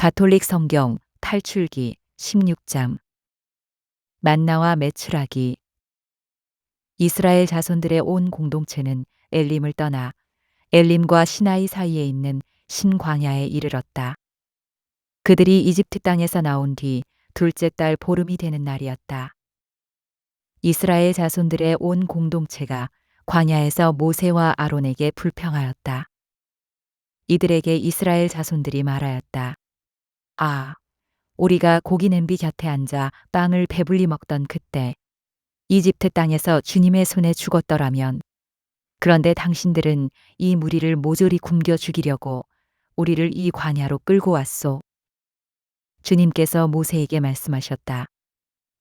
가톨릭 성경 탈출기 16장. 만나와 메추라기. 이스라엘 자손들의 온 공동체는 엘림을 떠나 엘림과 시나이 사이에 있는 신광야에 이르렀다. 그들이 이집트 땅에서 나온 뒤 둘째 달 보름이 되는 날이었다. 이스라엘 자손들의 온 공동체가 광야에서 모세와 아론에게 불평하였다. 이들에게 이스라엘 자손들이 말하였다. 아, 우리가 고기 냄비 곁에 앉아 빵을 배불리 먹던 그때 이집트 땅에서 주님의 손에 죽었더라면, 그런데 당신들은 이 무리를 모조리 굶겨 죽이려고 우리를 이 광야로 끌고 왔소. 주님께서 모세에게 말씀하셨다.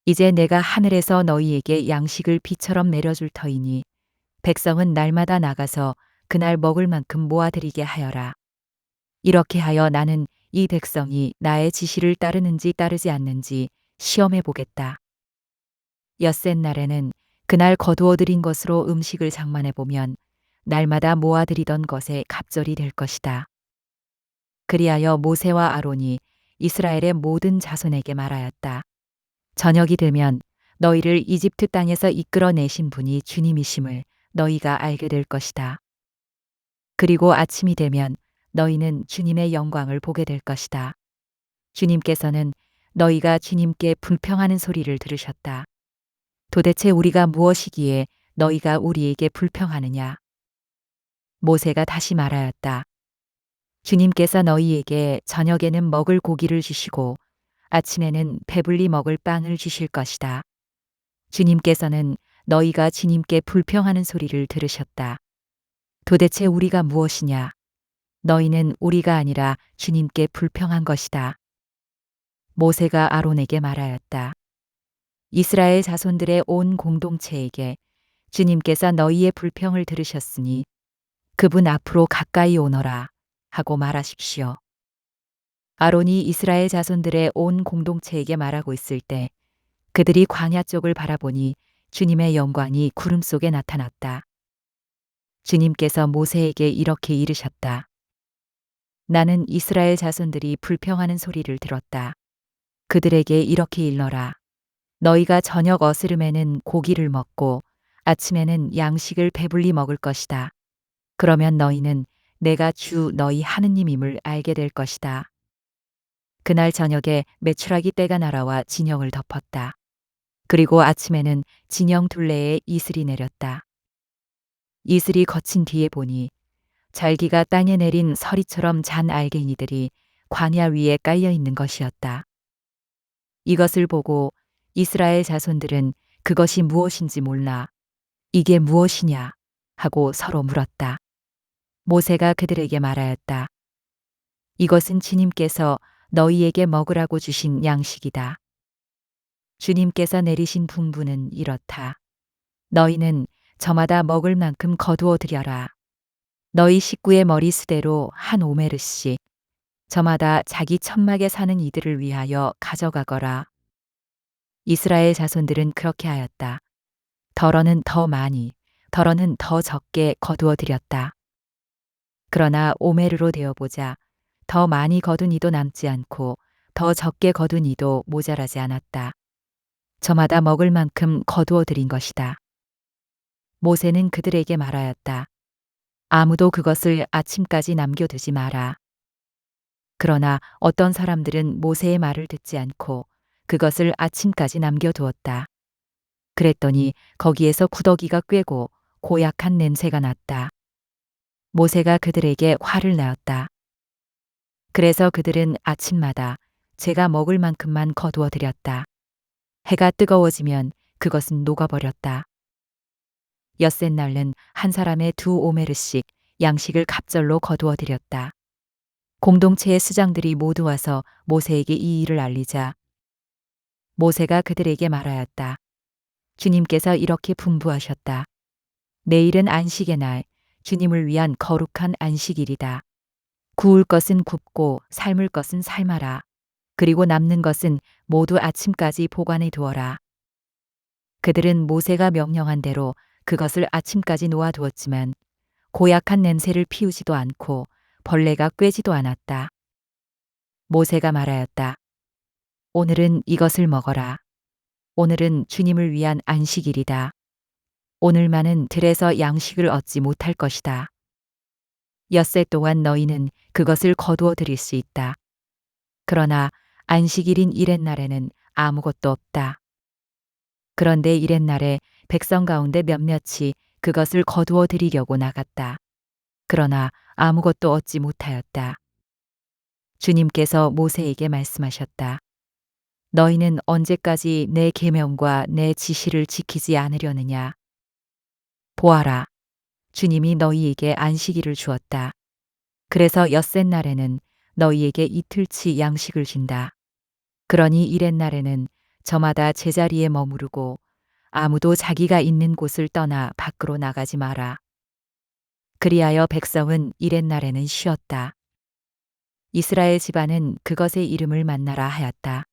이제 내가 하늘에서 너희에게 양식을 비처럼 내려줄 터이니 백성은 날마다 나가서 그날 먹을 만큼 모아들이게 하여라. 이렇게 하여 나는 이 백성이 나의 지시를 따르는지 따르지 않는지 시험해 보겠다. 엿새 날에는 그날 거두어 들인 것으로 음식을 장만해 보면 날마다 모아들이던 것에 갑절이 될 것이다. 그리하여 모세와 아론이 이스라엘의 모든 자손에게 말하였다. 저녁이 되면 너희를 이집트 땅에서 이끌어내신 분이 주님이심을 너희가 알게 될 것이다. 그리고 아침이 되면 너희는 주님의 영광을 보게 될 것이다. 주님께서는 너희가 주님께 불평하는 소리를 들으셨다. 도대체 우리가 무엇이기에 너희가 우리에게 불평하느냐? 모세가 다시 말하였다. 주님께서 너희에게 저녁에는 먹을 고기를 주시고 아침에는 배불리 먹을 빵을 주실 것이다. 주님께서는 너희가 주님께 불평하는 소리를 들으셨다. 도대체 우리가 무엇이냐? 너희는 우리가 아니라 주님께 불평한 것이다. 모세가 아론에게 말하였다. 이스라엘 자손들의 온 공동체에게 주님께서 너희의 불평을 들으셨으니 그분 앞으로 가까이 오너라 하고 말하십시오. 아론이 이스라엘 자손들의 온 공동체에게 말하고 있을 때 그들이 광야 쪽을 바라보니 주님의 영광이 구름 속에 나타났다. 주님께서 모세에게 이렇게 이르셨다. 나는 이스라엘 자손들이 불평하는 소리를 들었다. 그들에게 이렇게 일러라. 너희가 저녁 어스름에는 고기를 먹고 아침에는 양식을 배불리 먹을 것이다. 그러면 너희는 내가 주 너희 하느님임을 알게 될 것이다. 그날 저녁에 메추라기 떼가 날아와 진영을 덮었다. 그리고 아침에는 진영 둘레에 이슬이 내렸다. 이슬이 거친 뒤에 보니 잘기가 땅에 내린 서리처럼 잔 알갱이들이 광야 위에 깔려 있는 것이었다. 이것을 보고 이스라엘 자손들은 그것이 무엇인지 몰라 이게 무엇이냐 하고 서로 물었다. 모세가 그들에게 말하였다. 이것은 주님께서 너희에게 먹으라고 주신 양식이다. 주님께서 내리신 분부는 이렇다. 너희는 저마다 먹을 만큼 거두어 들여라. 너희 식구의 머리수대로 한 오메르씩 저마다 자기 천막에 사는 이들을 위하여 가져가거라. 이스라엘 자손들은 그렇게 하였다. 덜어는 더 많이, 덜어는 더 적게 거두어 들였다. 그러나 오메르로 되어보자 더 많이 거둔 이도 남지 않고 더 적게 거둔 이도 모자라지 않았다. 저마다 먹을 만큼 거두어 들인 것이다. 모세는 그들에게 말하였다. 아무도 그것을 아침까지 남겨두지 마라. 그러나 어떤 사람들은 모세의 말을 듣지 않고 그것을 아침까지 남겨두었다. 그랬더니 거기에서 구더기가 꿰고 고약한 냄새가 났다. 모세가 그들에게 화를 내었다. 그래서 그들은 아침마다 제가 먹을 만큼만 거두어 들였다. 해가 뜨거워지면 그것은 녹아버렸다. 엿새 날은 한 사람의 2오메르씩 양식을 갑절로 거두어 들였다. 공동체의 수장들이 모두 와서 모세에게 이 일을 알리자 모세가 그들에게 말하였다. 주님께서 이렇게 분부하셨다. 내일은 안식의 날, 주님을 위한 거룩한 안식일이다. 구울 것은 굽고 삶을 것은 삶아라. 그리고 남는 것은 모두 아침까지 보관해 두어라. 그들은 모세가 명령한 대로 그것을 아침까지 놓아두었지만 고약한 냄새를 피우지도 않고 벌레가 꿰지도 않았다. 모세가 말하였다. 오늘은 이것을 먹어라. 오늘은 주님을 위한 안식일이다. 오늘만은 들에서 양식을 얻지 못할 것이다. 엿새 동안 너희는 그것을 거두어 드릴 수 있다. 그러나 안식일인 이렛날에는 아무것도 없다. 그런데 이렛날에 백성 가운데 몇몇이 그것을 거두어 드리려고 나갔다. 그러나 아무것도 얻지 못하였다. 주님께서 모세에게 말씀하셨다. 너희는 언제까지 내 계명과 내 지시를 지키지 않으려느냐? 보아라. 주님이 너희에게 안식일을 주었다. 그래서 엿새 날에는 너희에게 이틀치 양식을 준다. 그러니 이렛날에는 저마다 제자리에 머무르고 아무도 자기가 있는 곳을 떠나 밖으로 나가지 마라. 그리하여 백성은 이렛날에는 쉬었다. 이스라엘 집안은 그것의 이름을 만나라 하였다.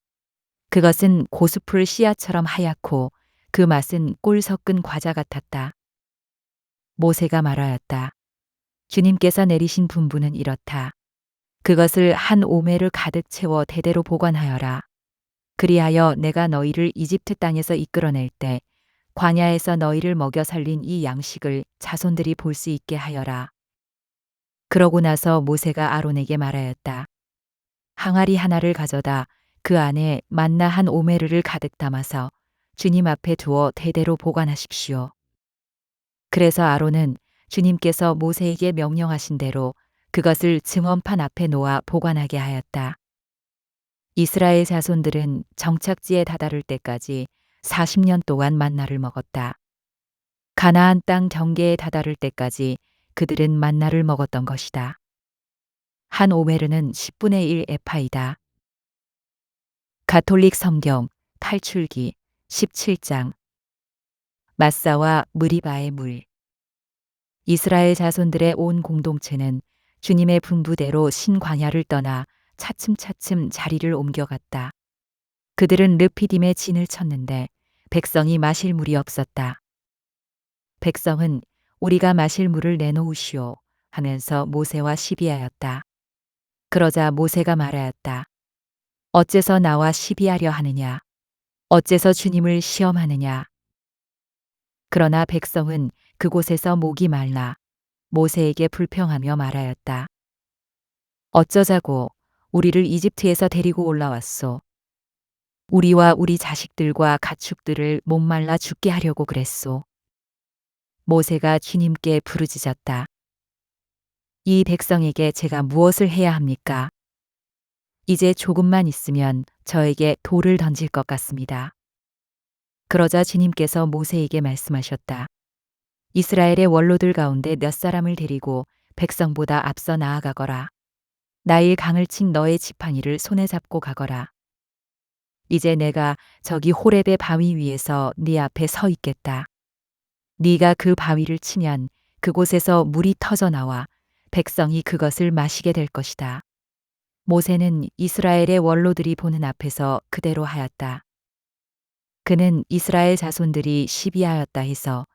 그것은 고수풀 씨앗처럼 하얗고 그 맛은 꿀 섞은 과자 같았다. 모세가 말하였다. 주님께서 내리신 분부는 이렇다. 그것을 한 오매를 가득 채워 대대로 보관하여라. 그리하여 내가 너희를 이집트 땅에서 이끌어낼 때 광야에서 너희를 먹여 살린 이 양식을 자손들이 볼 수 있게 하여라. 그러고 나서 모세가 아론에게 말하였다. 항아리 하나를 가져다 그 안에 만나 한 오메르를 가득 담아서 주님 앞에 두어 대대로 보관하십시오. 그래서 아론은 주님께서 모세에게 명령하신 대로 그것을 증언판 앞에 놓아 보관하게 하였다. 이스라엘 자손들은 정착지에 다다를 때까지 40년 동안 만나를 먹었다. 가나안 땅 경계에 다다를 때까지 그들은 만나를 먹었던 것이다. 한 오메르는 10분의 1 에파이다. 가톨릭 성경 탈출기 17장 마사와 무리바의 물. 이스라엘 자손들의 온 공동체는 주님의 분부대로 신광야를 떠나 차츰차츰 자리를 옮겨갔다. 그들은 르피딤에 진을 쳤는데 백성이 마실 물이 없었다. 백성은 우리가 마실 물을 내놓으시오 하면서 모세와 시비하였다. 그러자 모세가 말하였다. 어째서 나와 시비하려 하느냐? 어째서 주님을 시험하느냐? 그러나 백성은 그곳에서 목이 말라 모세에게 불평하며 말하였다. 어쩌자고 우리를 이집트에서 데리고 올라왔소. 우리와 우리 자식들과 가축들을 목말라 죽게 하려고 그랬소. 모세가 주님께 부르짖었다. 이 백성에게 제가 무엇을 해야 합니까? 이제 조금만 있으면 저에게 돌을 던질 것 같습니다. 그러자 주님께서 모세에게 말씀하셨다. 이스라엘의 원로들 가운데 몇 사람을 데리고 백성보다 앞서 나아가거라. 나일 강을 친 너의 지팡이를 손에 잡고 가거라. 이제 내가 저기 호렙의 바위 위에서 네 앞에 서 있겠다. 네가 그 바위를 치면 그곳에서 물이 터져 나와 백성이 그것을 마시게 될 것이다. 모세는 이스라엘의 원로들이 보는 앞에서 그대로 하였다. 그는 이스라엘 자손들이 시비하였다 해서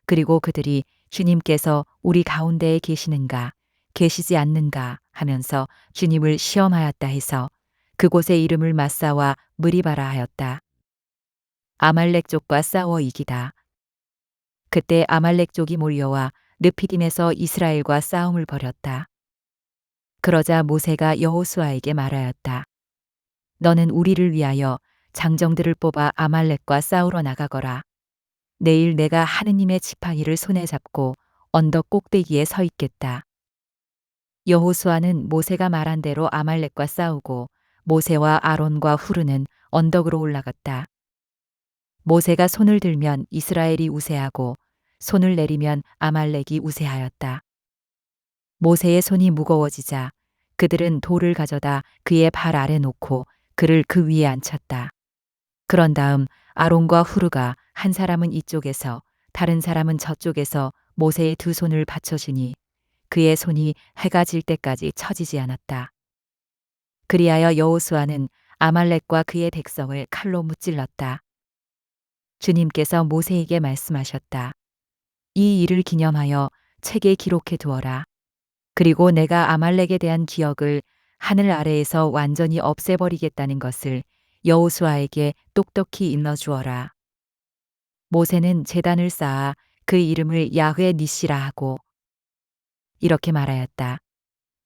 그리고 그들이 주님께서 우리 가운데에 계시는가 계시지 않는가 하면서 주님을 시험하였다 해서 그곳의 이름을 마사와 무리바라 하였다. 아말렉 족과 싸워 이기다. 그때 아말렉 족이 몰려와 르피딤에서 이스라엘과 싸움을 벌였다. 그러자 모세가 여호수아에게 말하였다. 너는 우리를 위하여 장정들을 뽑아 아말렉과 싸우러 나가거라. 내일 내가 하느님의 지팡이를 손에 잡고 언덕 꼭대기에 서 있겠다. 여호수아는 모세가 말한 대로 아말렉과 싸우고 모세와 아론과 후르는 언덕으로 올라갔다. 모세가 손을 들면 이스라엘이 우세하고 손을 내리면 아말렉이 우세하였다. 모세의 손이 무거워지자 그들은 돌을 가져다 그의 발 아래 놓고 그를 그 위에 앉혔다. 그런 다음 아론과 후르가 한 사람은 이쪽에서 다른 사람은 저쪽에서 모세의 두 손을 받쳐주니 그의 손이 해가 질 때까지 처지지 않았다. 그리하여 여호수아는 아말렉과 그의 백성을 칼로 무찔렀다. 주님께서 모세에게 말씀하셨다. 이 일을 기념하여 책에 기록해 두어라. 그리고 내가 아말렉에 대한 기억을 하늘 아래에서 완전히 없애버리겠다는 것을 여호수아에게 똑똑히 일러주어라. 모세는 제단을 쌓아 그 이름을 야훼 니시라 하고 이렇게 말하였다.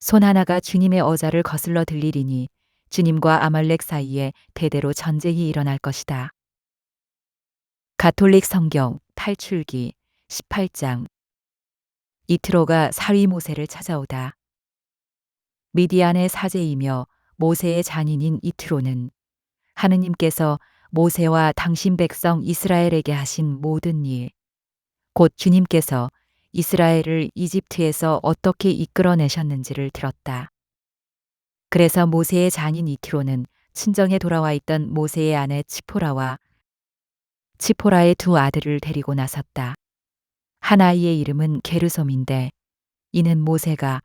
손 하나가 주님의 어자를 거슬러 들리리니 주님과 아말렉 사이에 대대로 전쟁이 일어날 것이다. 가톨릭 성경 탈출기 18장. 이트로가 사위 모세를 찾아오다. 미디안의 사제이며 모세의 장인인 이트로는 하느님께서 모세와 당신 백성 이스라엘에게 하신 모든 일, 곧 주님께서 이스라엘을 이집트에서 어떻게 이끌어내셨는지를 들었다. 그래서 모세의 장인 이트로는 친정에 돌아와 있던 모세의 아내 치포라와 치포라의 두 아들을 데리고 나섰다. 한 아이의 이름은 게르솜인데 이는 모세가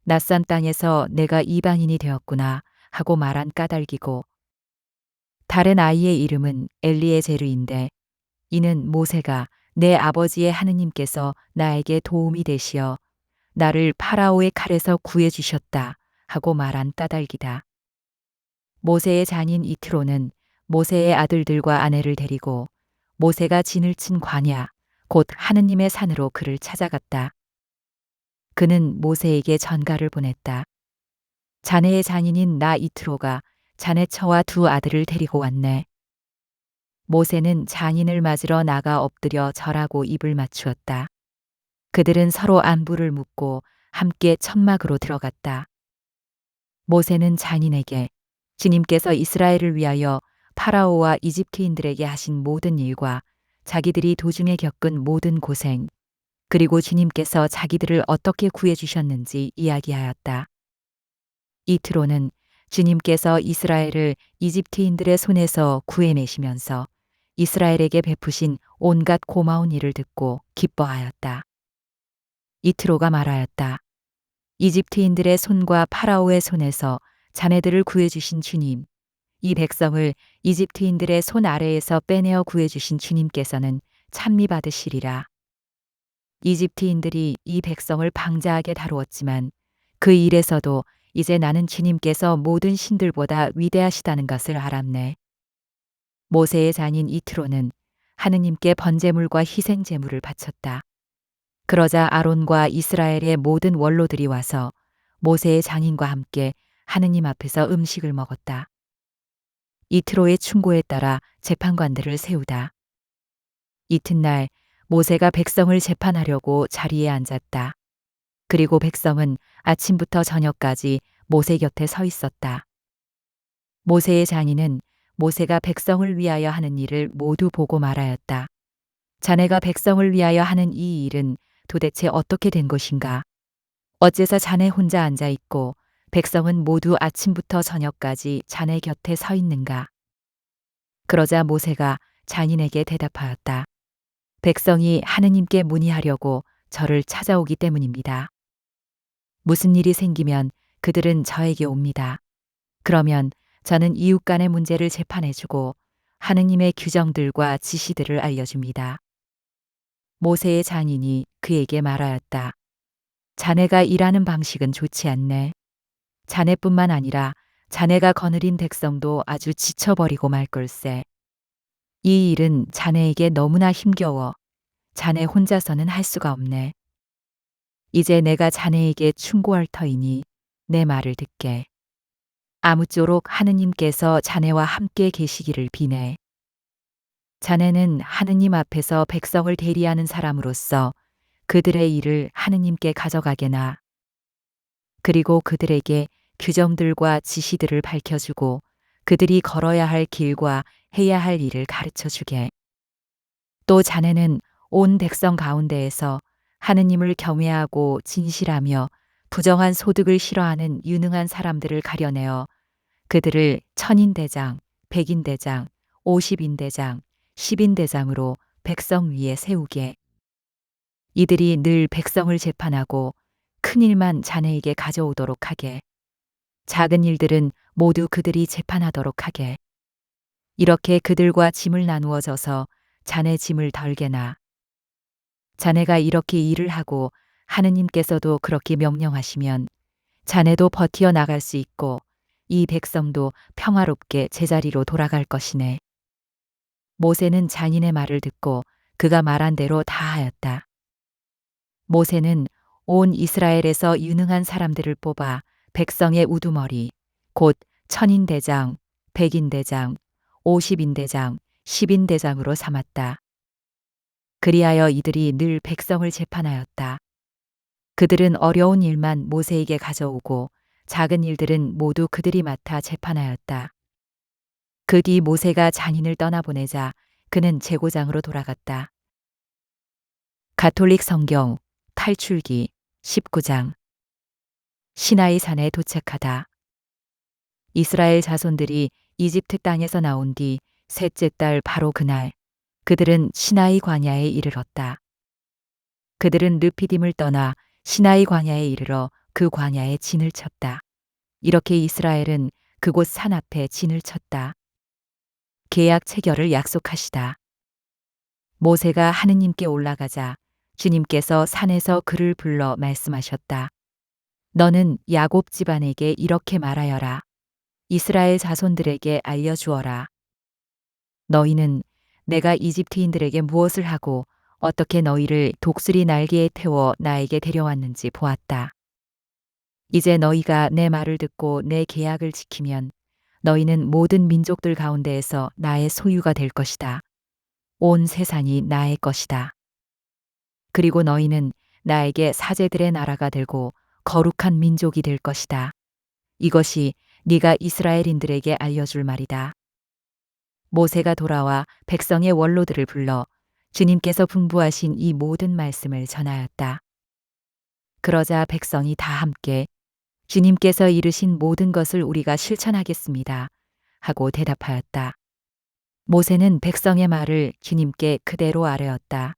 낯선 땅에서 내가 이방인이 되었구나 하고 말한 까닭이고, 다른 아이의 이름은 엘리에제르인데 이는 모세가 내 아버지의 하느님께서 나에게 도움이 되시어 나를 파라오의 칼에서 구해 주셨다 하고 말한 까닭이다. 모세의 장인 이트로는 모세의 아들들과 아내를 데리고 모세가 진을 친 광야 곧 하느님의 산으로 그를 찾아갔다. 그는 모세에게 전가를 보냈다. 자네의 장인인 나 이트로가 자네 처와 두 아들을 데리고 왔네. 모세는 장인을 맞으러 나가 엎드려 절하고 입을 맞추었다. 그들은 서로 안부를 묻고 함께 천막으로 들어갔다. 모세는 장인에게 주님께서 이스라엘을 위하여 파라오와 이집트인들에게 하신 모든 일과 자기들이 도중에 겪은 모든 고생, 그리고 주님께서 자기들을 어떻게 구해주셨는지 이야기하였다. 이트로는 주님께서 이스라엘을 이집트인들의 손에서 구해내시면서 이스라엘에게 베푸신 온갖 고마운 일을 듣고 기뻐하였다. 이트로가 말하였다. 이집트인들의 손과 파라오의 손에서 자네들을 구해주신 주님, 이 백성을 이집트인들의 손 아래에서 빼내어 구해주신 주님께서는 찬미 받으시리라. 이집트인들이 이 백성을 방자하게 다루었지만 그 일에서도 이제 나는 주님께서 모든 신들보다 위대하시다는 것을 알았네. 모세의 장인 이트로는 하느님께 번제물과 희생제물을 바쳤다. 그러자 아론과 이스라엘의 모든 원로들이 와서 모세의 장인과 함께 하느님 앞에서 음식을 먹었다. 이트로의 충고에 따라 재판관들을 세우다. 이튿날 모세가 백성을 재판하려고 자리에 앉았다. 그리고 백성은 아침부터 저녁까지 모세 곁에 서 있었다. 모세의 장인은 모세가 백성을 위하여 하는 일을 모두 보고 말하였다. 자네가 백성을 위하여 하는 이 일은 도대체 어떻게 된 것인가? 어째서 자네 혼자 앉아 있고 백성은 모두 아침부터 저녁까지 자네 곁에 서 있는가? 그러자 모세가 장인에게 대답하였다. 백성이 하느님께 문의하려고 저를 찾아오기 때문입니다. 무슨 일이 생기면 그들은 저에게 옵니다. 그러면 저는 이웃 간의 문제를 재판해주고 하느님의 규정들과 지시들을 알려줍니다. 모세의 장인이 그에게 말하였다. 자네가 일하는 방식은 좋지 않네. 자네뿐만 아니라 자네가 거느린 백성도 아주 지쳐버리고 말 걸세. 이 일은 자네에게 너무나 힘겨워. 자네 혼자서는 할 수가 없네. 이제 내가 자네에게 충고할 터이니 내 말을 듣게. 아무쪼록 하느님께서 자네와 함께 계시기를 비네. 자네는 하느님 앞에서 백성을 대리하는 사람으로서 그들의 일을 하느님께 가져가게나. 그리고 그들에게 규정들과 지시들을 밝혀주고 그들이 걸어야 할 길과 해야 할 일을 가르쳐 주게. 또 자네는 온 백성 가운데에서 하느님을 경외하고 진실하며 부정한 소득을 싫어하는 유능한 사람들을 가려내어 그들을 천인대장, 백인대장, 50인대장, 10인대장으로 백성 위에 세우게. 이들이 늘 백성을 재판하고 큰 일만 자네에게 가져오도록 하게. 작은 일들은 모두 그들이 재판하도록 하게. 이렇게 그들과 짐을 나누어져서 자네 짐을 덜게나. 자네가 이렇게 일을 하고 하느님께서도 그렇게 명령하시면 자네도 버티어 나갈 수 있고 이 백성도 평화롭게 제자리로 돌아갈 것이네. 모세는 장인의 말을 듣고 그가 말한 대로 다 하였다. 모세는 온 이스라엘에서 유능한 사람들을 뽑아 백성의 우두머리, 곧 천인대장, 백인대장, 오십인대장, 십인대장으로 삼았다. 그리하여 이들이 늘 백성을 재판하였다. 그들은 어려운 일만 모세에게 가져오고 작은 일들은 모두 그들이 맡아 재판하였다. 그 뒤 모세가 장인을 떠나보내자 그는 제고장으로 돌아갔다. 가톨릭 성경 탈출기 19장. 시나이 산에 도착하다. 이스라엘 자손들이 이집트 땅에서 나온 뒤 셋째 달 바로 그날 그들은 시나이 광야에 이르렀다. 그들은 르피딤을 떠나 시나이 광야에 이르러 그 광야에 진을 쳤다. 이렇게 이스라엘은 그곳 산 앞에 진을 쳤다. 계약 체결을 약속하시다. 모세가 하느님께 올라가자 주님께서 산에서 그를 불러 말씀하셨다. 너는 야곱 집안에게 이렇게 말하여라. 이스라엘 자손들에게 알려주어라. 너희는 내가 이집트인들에게 무엇을 하고 어떻게 너희를 독수리 날개에 태워 나에게 데려왔는지 보았다. 이제 너희가 내 말을 듣고 내 계약을 지키면 너희는 모든 민족들 가운데에서 나의 소유가 될 것이다. 온 세상이 나의 것이다. 그리고 너희는 나에게 사제들의 나라가 되고 거룩한 민족이 될 것이다. 이것이 네가 이스라엘인들에게 알려줄 말이다. 모세가 돌아와 백성의 원로들을 불러 주님께서 분부하신 이 모든 말씀을 전하였다. 그러자 백성이 다 함께 주님께서 이르신 모든 것을 우리가 실천하겠습니다. 하고 대답하였다. 모세는 백성의 말을 주님께 그대로 아뢰었다.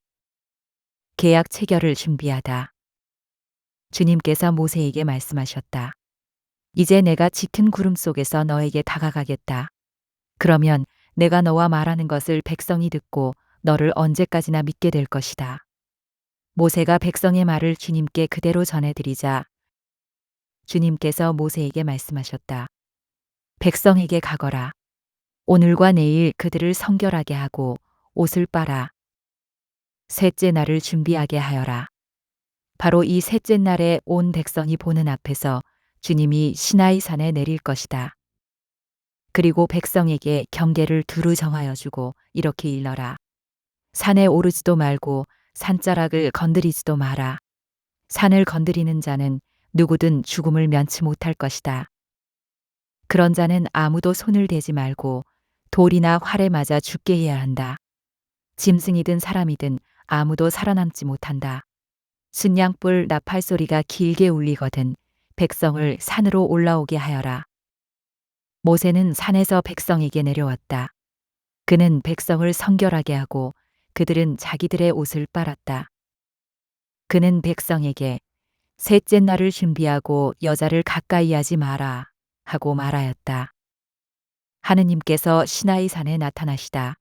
계약 체결을 준비하다. 주님께서 모세에게 말씀하셨다. 이제 내가 짙은 구름 속에서 너에게 다가가겠다. 그러면 내가 너와 말하는 것을 백성이 듣고 너를 언제까지나 믿게 될 것이다. 모세가 백성의 말을 주님께 그대로 전해드리자 주님께서 모세에게 말씀하셨다. 백성에게 가거라. 오늘과 내일 그들을 성결하게 하고 옷을 빨아 셋째 날을 준비하게 하여라. 바로 이 셋째 날에 온 백성이 보는 앞에서 주님이 시나이 산에 내릴 것이다. 그리고 백성에게 경계를 두루 정하여 주고 이렇게 일러라. 산에 오르지도 말고 산자락을 건드리지도 마라. 산을 건드리는 자는 누구든 죽음을 면치 못할 것이다. 그런 자는 아무도 손을 대지 말고 돌이나 활에 맞아 죽게 해야 한다. 짐승이든 사람이든 아무도 살아남지 못한다. 순양불 나팔 소리가 길게 울리거든 백성을 산으로 올라오게 하여라. 모세는 산에서 백성에게 내려왔다. 그는 백성을 성결하게 하고 그들은 자기들의 옷을 빨았다. 그는 백성에게 셋째 날을 준비하고 여자를 가까이 하지 마라 하고 말하였다. 하느님께서 시나이 산에 나타나시다.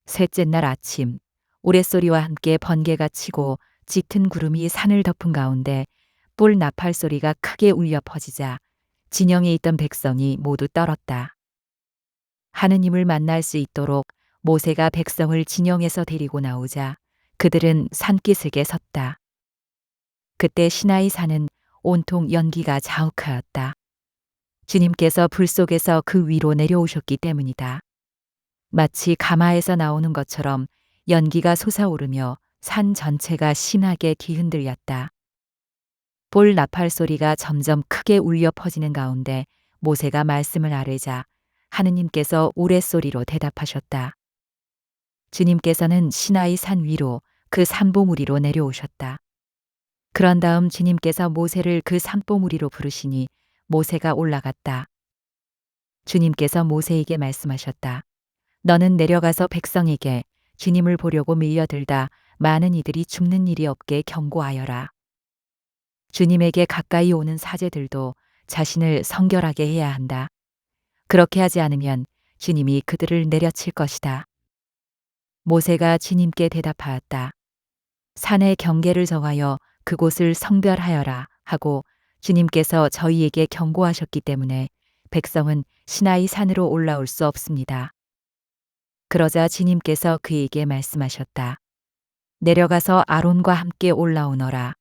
셋째 날 아침 우레소리와 함께 번개가 치고 짙은 구름이 산을 덮은 가운데 뿔 나팔 소리가 크게 울려 퍼지자 진영에 있던 백성이 모두 떨었다. 하느님을 만날 수 있도록 모세가 백성을 진영에서 데리고 나오자 그들은 산기슭에 섰다. 그때 시나이 산은 온통 연기가 자욱하였다. 주님께서 불 속에서 그 위로 내려오셨기 때문이다. 마치 가마에서 나오는 것처럼 연기가 솟아오르며 산 전체가 심하게 뒤흔들렸다. 볼 나팔 소리가 점점 크게 울려 퍼지는 가운데 모세가 말씀을 아뢰자 하느님께서 우레소리로 대답하셨다. 주님께서는 시나이 산 위로 그 산봉우리로 내려오셨다. 그런 다음 주님께서 모세를 그 산봉우리로 부르시니 모세가 올라갔다. 주님께서 모세에게 말씀하셨다. 너는 내려가서 백성에게 주님을 보려고 밀려들다 많은 이들이 죽는 일이 없게 경고하여라. 주님에게 가까이 오는 사제들도 자신을 성결하게 해야 한다. 그렇게 하지 않으면 주님이 그들을 내려칠 것이다. 모세가 주님께 대답하였다. 산의 경계를 정하여 그곳을 성별하여라 하고 주님께서 저희에게 경고하셨기 때문에 백성은 시나이 산으로 올라올 수 없습니다. 그러자 주님께서 그에게 말씀하셨다. 내려가서 아론과 함께 올라오너라.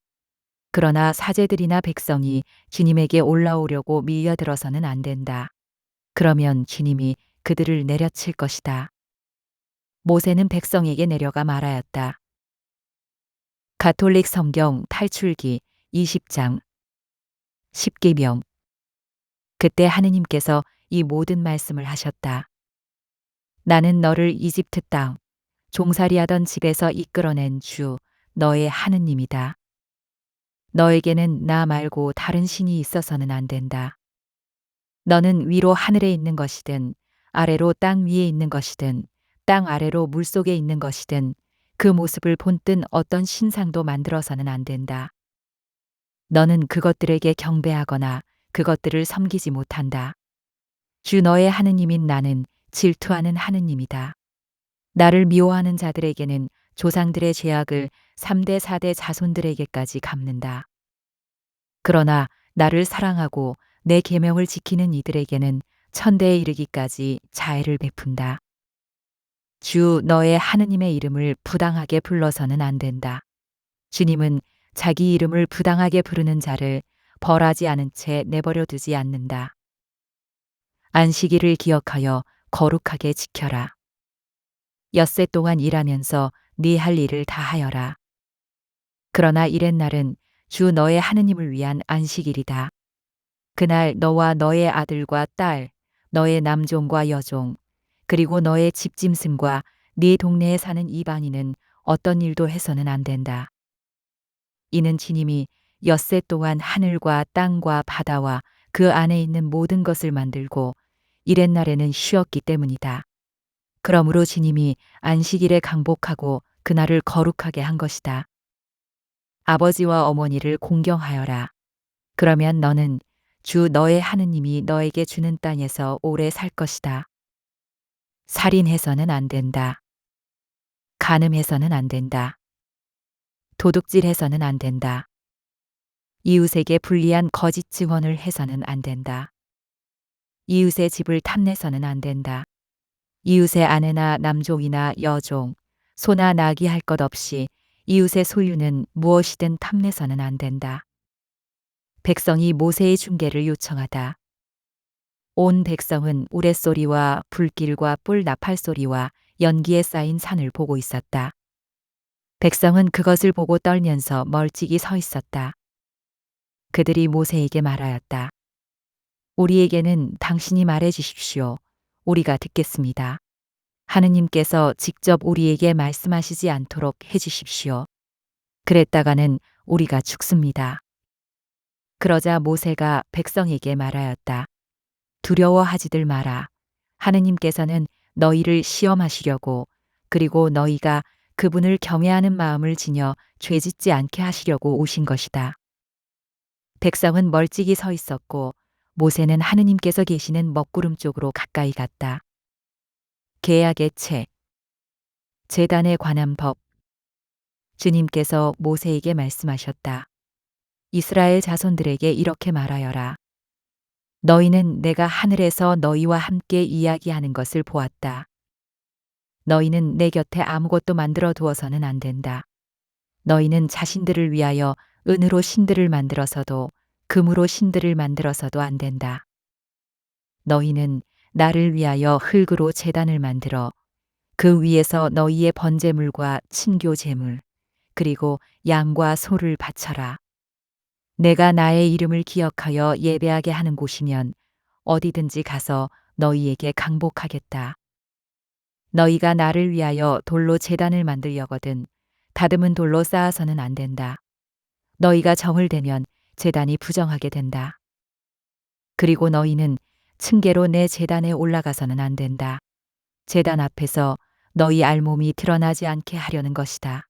그러나 사제들이나 백성이 주님에게 올라오려고 밀려들어서는 안 된다. 그러면 주님이 그들을 내려칠 것이다. 모세는 백성에게 내려가 말하였다. 가톨릭 성경 탈출기 20장 10계명. 그때 하느님께서 이 모든 말씀을 하셨다. 나는 너를 이집트 땅 종살이하던 집에서 이끌어낸 주 너의 하느님이다. 너에게는 나 말고 다른 신이 있어서는 안 된다. 너는 위로 하늘에 있는 것이든 아래로 땅 위에 있는 것이든 땅 아래로 물속에 있는 것이든 그 모습을 본뜬 어떤 신상도 만들어서는 안 된다. 너는 그것들에게 경배하거나 그것들을 섬기지 못한다. 주 너의 하느님인 나는 질투하는 하느님이다. 나를 미워하는 자들에게는 조상들의 죄악을 3대 4대 자손들에게까지 갚는다. 그러나 나를 사랑하고 내 계명을 지키는 이들에게는 천대에 이르기까지 자애를 베푼다. 주 너의 하느님의 이름을 부당하게 불러서는 안 된다. 주님은 자기 이름을 부당하게 부르는 자를 벌하지 않은 채 내버려 두지 않는다. 안식일을 기억하여 거룩하게 지켜라. 엿새 동안 일하면서 네 할 일을 다 하여라. 그러나 이렛날은 주 너의 하느님을 위한 안식일이다. 그날 너와 너의 아들과 딸, 너의 남종과 여종, 그리고 너의 집짐승과 네 동네에 사는 이방인은 어떤 일도 해서는 안 된다. 이는 주님이 엿새 동안 하늘과 땅과 바다와 그 안에 있는 모든 것을 만들고 이렛날에는 쉬었기 때문이다. 그러므로 주님이 안식일에 강복하고 그날을 거룩하게 한 것이다. 아버지와 어머니를 공경하여라. 그러면 너는 주 너의 하느님이 너에게 주는 땅에서 오래 살 것이다. 살인해서는 안 된다. 간음해서는 안 된다. 도둑질해서는 안 된다. 이웃에게 불리한 거짓 증언을 해서는 안 된다. 이웃의 집을 탐내서는 안 된다. 이웃의 아내나 남종이나 여종, 소나 나귀 할 것 없이 이웃의 소유는 무엇이든 탐내서는 안 된다. 백성이 모세의 중계를 요청하다. 온 백성은 우레소리와 불길과 뿔 나팔 소리와 연기에 쌓인 산을 보고 있었다. 백성은 그것을 보고 떨면서 멀찍이 서 있었다. 그들이 모세에게 말하였다. 우리에게는 당신이 말해 주십시오. 우리가 듣겠습니다. 하느님께서 직접 우리에게 말씀하시지 않도록 해 주십시오. 그랬다가는 우리가 죽습니다. 그러자 모세가 백성에게 말하였다. 두려워하지들 마라. 하느님께서는 너희를 시험하시려고 그리고 너희가 그분을 경외하는 마음을 지녀 죄짓지 않게 하시려고 오신 것이다. 백성은 멀찍이 서 있었고 모세는 하느님께서 계시는 먹구름 쪽으로 가까이 갔다. 계약의 책 제단에 관한 법 주님께서 모세에게 말씀하셨다. 이스라엘 자손들에게 이렇게 말하여라. 너희는 내가 하늘에서 너희와 함께 이야기하는 것을 보았다. 너희는 내 곁에 아무것도 만들어 두어서는 안 된다. 너희는 자신들을 위하여 은으로 신들을 만들어서도 금으로 신들을 만들어서도 안 된다. 너희는 나를 위하여 흙으로 제단을 만들어 그 위에서 너희의 번제물과 친교 제물 그리고 양과 소를 바쳐라. 내가 나의 이름을 기억하여 예배하게 하는 곳이면 어디든지 가서 너희에게 강복하겠다. 너희가 나를 위하여 돌로 제단을 만들려거든 다듬은 돌로 쌓아서는 안 된다. 너희가 정을 대면 제단이 부정하게 된다. 그리고 너희는 층계로 내 제단에 올라가서는 안 된다. 제단 앞에서 너희 알몸이 드러나지 않게 하려는 것이다.